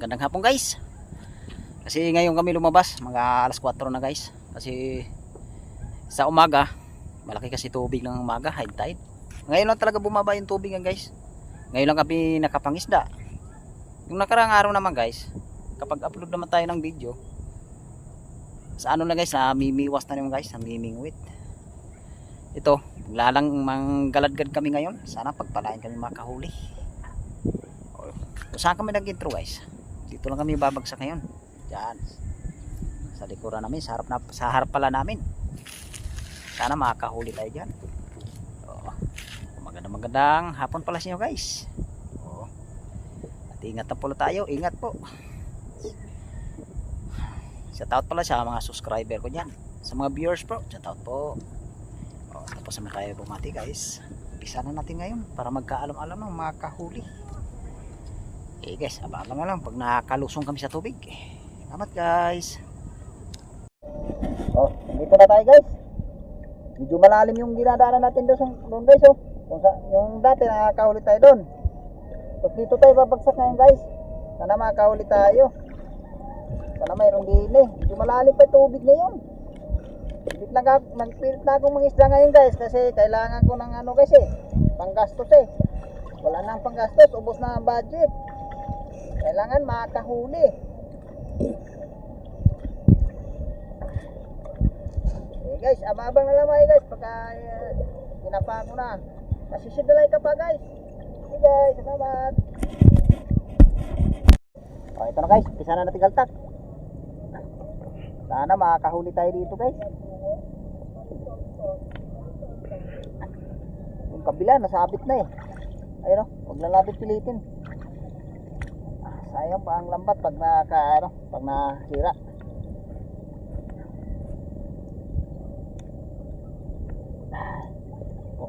Magandang hapon guys. Kasi ngayon kami lumabas, mga alas 4 na guys. Kasi sa umaga, malaki kasi tubig ng umaga, high tide. Ngayon lang talaga bumaba yung tubig guys. Ngayon lang kami nakapangisda. Yung nakaraang araw naman guys, kapag upload naman tayo ng video, sa ano na guys, namimiwas na naman guys, namimingwit. Ito, lalang manggaladgad kami ngayon. Sana pagpalain kami makahuli. Kung saan kami nag-intro guys, dito lang kami babagsak ngayon. Diyan sa likuran namin, sa harap pala namin. Sana makakahuli tayo dyan. Magandang hapon pala sa inyo guys. At ingat na pala tayo, ingat po. Shout out pala sa mga subscriber ko dyan, sa mga viewers po, shout out po. Tapos naman tayo bumati guys. Umpisa na natin ngayon para magkaalam-alam ng makahuli. Guys, abang lang pag nakalusong kami sa tubig. Salamat guys. Dito na tayo guys. Medyo malalim yung dinadaanan natin doon guys. Yung dati nakakahuli tayo doon. Tapos dito tayo babagsak ngayon guys. Sana makahuli tayo. Sana mayroong dili. Medyo malalim pa yung tubig ngayon. Magpilit na akong mangisda ngayon guys. Kasi kailangan ko ng ano guys panggastos Wala nang panggastos. Ubos na ang budget. Kailangan makahuli. Guys, abang na lamay guys pagka pinapa ko na. Masisidalay ka pa guys. Guys, salamat. Ito na guys, umpisa na natin galtak. Sana makahuli tayo dito guys. Yung kabila nasabit na ayun huwag lang natin pilitin. Sayang pa ang lambat pag pag nasira.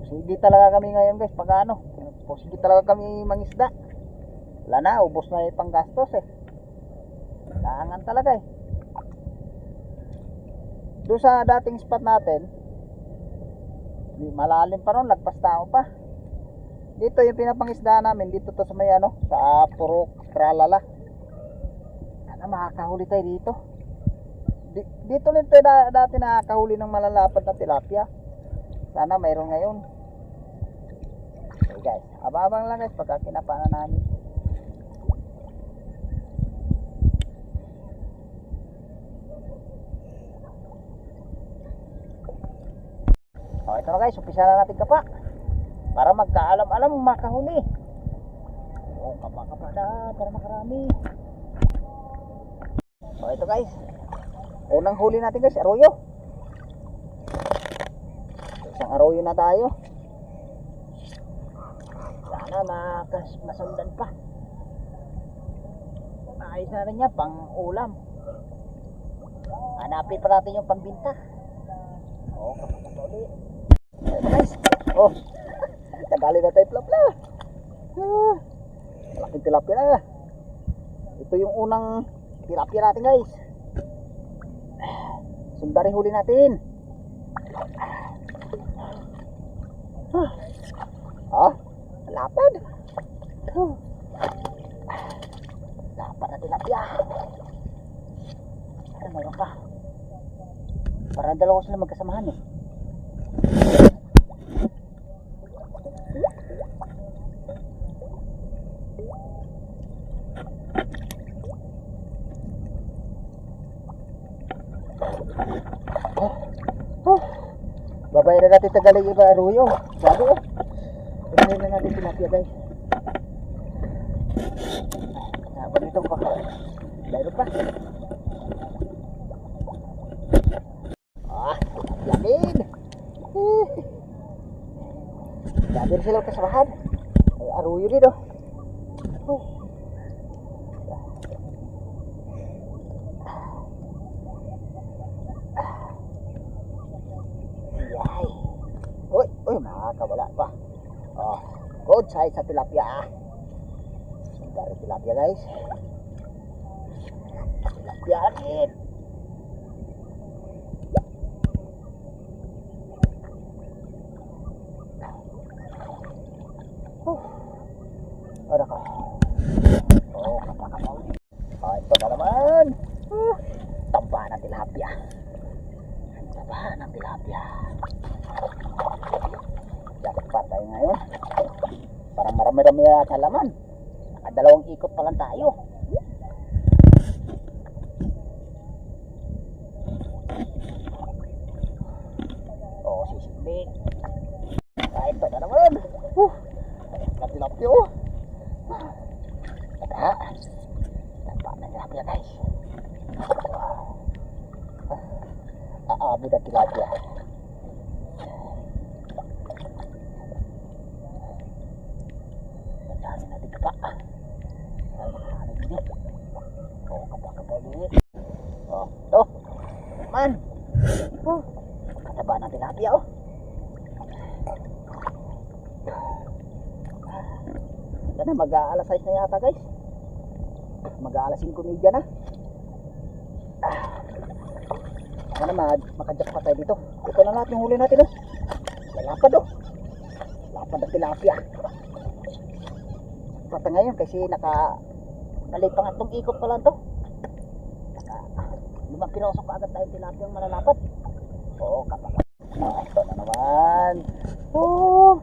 Sige talaga kami ngayon guys pag sige talaga kami mangisda. Wala na, ubos na yung panggastos Kailangan talaga Doon sa dating spot natin, malalim pa ron, lagpas tao pa. Dito yung pinapangisdaan namin, dito to sa may sa Purok Tralala. Sana makakahuli tayo dito. Dito rin tayo dati nakakahuli ng malalapad na tilapia. Sana mayroon ngayon. Okay guys, abang lang guys pagka kinapana namin. Ito na guys, umpisa na natin kapa para magkaalam-alam makahuli. Kapa na para makarami. Ito guys, unang huli natin guys, arroyo. Isang arroyo na tayo. Sana masundan pa. Ayos na rin yan, pang ulam. Hanapin pa natin yung pambinta. Kapag ulit. Guys, tagali na tayo plapla. Malaking tilapia na. Ito yung unang tilapia natin guys. Sundari huli natin. Lapad. Lapad na tilapia. Mayroon pa. Para dalawa sila magkasamahan Babay na natin Tagalog iba arroyo. Sabi Babay na natin tilapia guys. Sabi dito pa. Mayroon pa. Yakin. Yakin sila kasamahan. Ay arroyo dito. Uy, makakawala pa. Good size sa tilapia. Sundari tilapia guys. Tilapia agad. Ada ka. Dami na sa laman. Nakadalawang ikot pa lang tayo. Oh, sisibig. Kahit pa na naman. Tilapia oh. Ada. Dapat na tilapia guys. Aabi na tilapia. Dami natin kapa. Ano ini? Oh, kapa-kapa ulit. Oh, tuh. Man. Oh, kataba na tilapia oh. Yan na, mag-aalas 6 na yata guys. Mag-aalas 5 media na. Ano na, makajak pa tayo dito. Ito na natin yung huli natin oh. Lapad oh. Lapad na tilapia. Pata ngayon kasi mali pa nga itong ikot pa lang to. 5 pinosok agad tayo tilapia yung malalapad. Oo, kapag. Ito na naman. Oh.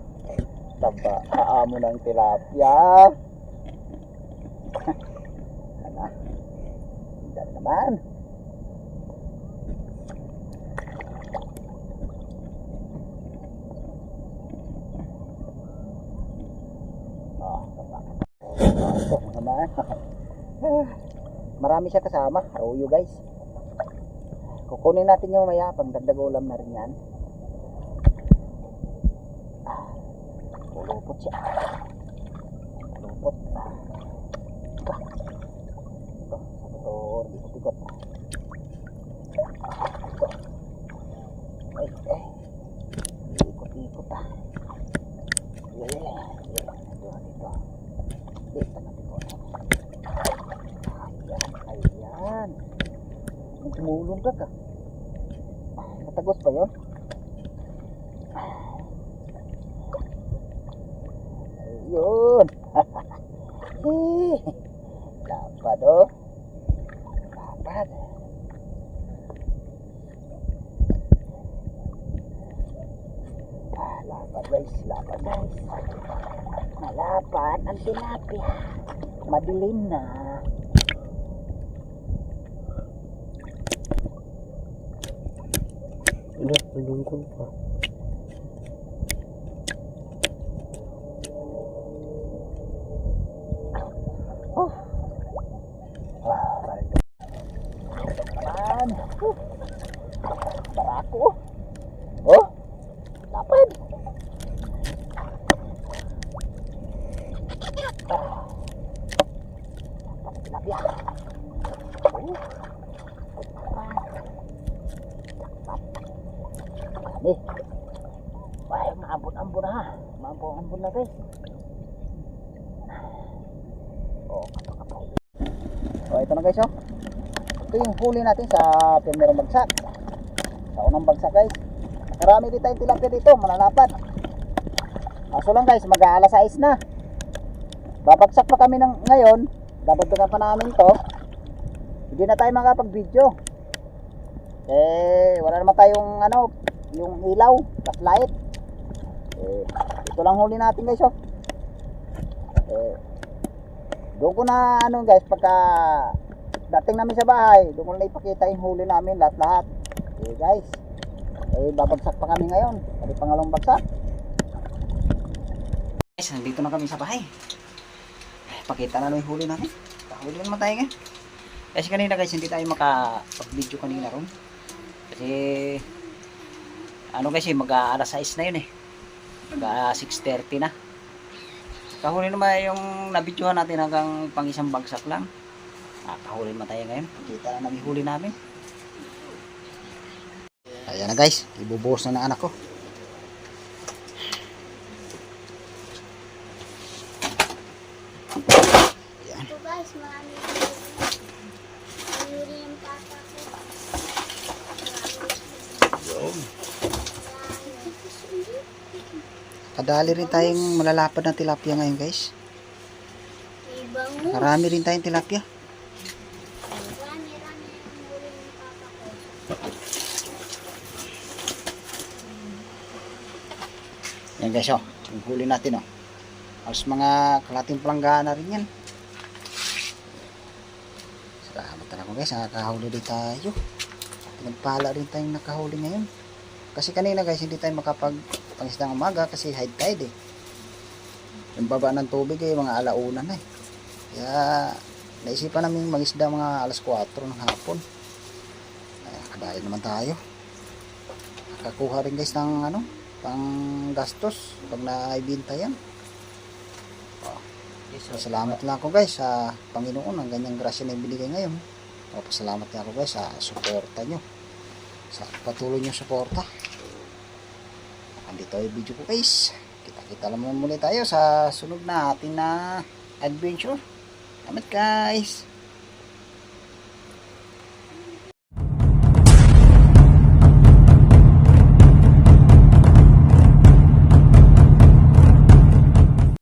Taba, aamo ng tilapia. Ano? Hindi naman. Oh, taba. Ito naman. Marami siya kasama. Arroyo guys. Kukunin natin yung maya. Pagdagdag ulam na rin yan. Lupot siya. Lupot. Ito. Ito. Ito. Ikot-ikot. Ito. Ay. Ikot-ikot ah. Yeah. Dito. Dito na dito. Ayan. Tumulong ka ka. Matagos ba yun? Yun. Lapad oh. Lapad. Lapad guys. Lapad guys. Malapad ang tilapia. Madilim na. Ano? Malungkot pa. Barako. Oh, lapad. Tilapia. Oh. Nih. Wah, maambon-ambon ha. Maambon-ambon na guys. Oh, kapag-kapag. Oh, ito na guys oh. Ito yung huli natin sa primerong bagsak. Sa unang bagsak guys. Marami din tayong tilapia dito, malalapad. Kaso lang guys, mag-aalas 6 na. Babagsak pa kami ngayon. Dadagdagan pa namin to. Hindi na tayo makapag-video. Wala naman tayong yung ilaw, flashlight. Ito lang huli natin guys oh. Doon ko na guys, pagka dating namin sa bahay, doon ko na ipakita yung huli namin lahat-lahat. Guys, babagsak pa kami ngayon. Pwede pangalawang bagsak. Guys, nandito na kami sa bahay. Pakita na lang yung huli natin. Huli naman tayo ngayon. Kasi kanina guys, hindi tayo makapag-video kanina ron. Kasi kasi mag-aalas 6 na yun eh. Mag-6:30 na. Kahuli naman yung nabidyohan natin hanggang pang isang bagsak lang. Kahuli naman tayo ngayon. Kita na namin huli namin. Ayan na guys, ibubuhos na ng anak ko. Ayan. Ito guys, marami yung papa ko. Kadali rin tayong malalapad na tilapia ngayon guys. Marami rin tayong tilapia. Marami yung huli yung papa ko. Yan guys oh, yung huli natin oh. Halos mga kalating palanggana rin yan. Salamat na ako guys, nakakahuli din tayo. Pinagpala rin tayong nakahuli ngayon. Kasi kanina guys, hindi tayo makapag-pangisda ng umaga kasi high tide eh. Yung baba ng tubig eh, mga alauna na eh. Kaya naisipan namin mangisda mga alas 4 ng hapon. Kadayo naman tayo. Nakakuha rin guys ng ano, pang gastos pag naibinta yan. So, salamat lang ako guys sa Panginoon ng ganyang grasya na ibinigay ngayon. Pasalamat lang ako guys sa suporta nyo, sa patuloy nyo suporta. Andito yung video ko guys. Kita-kita lang muna tayo sa sunod na ating na adventure. Salamat guys.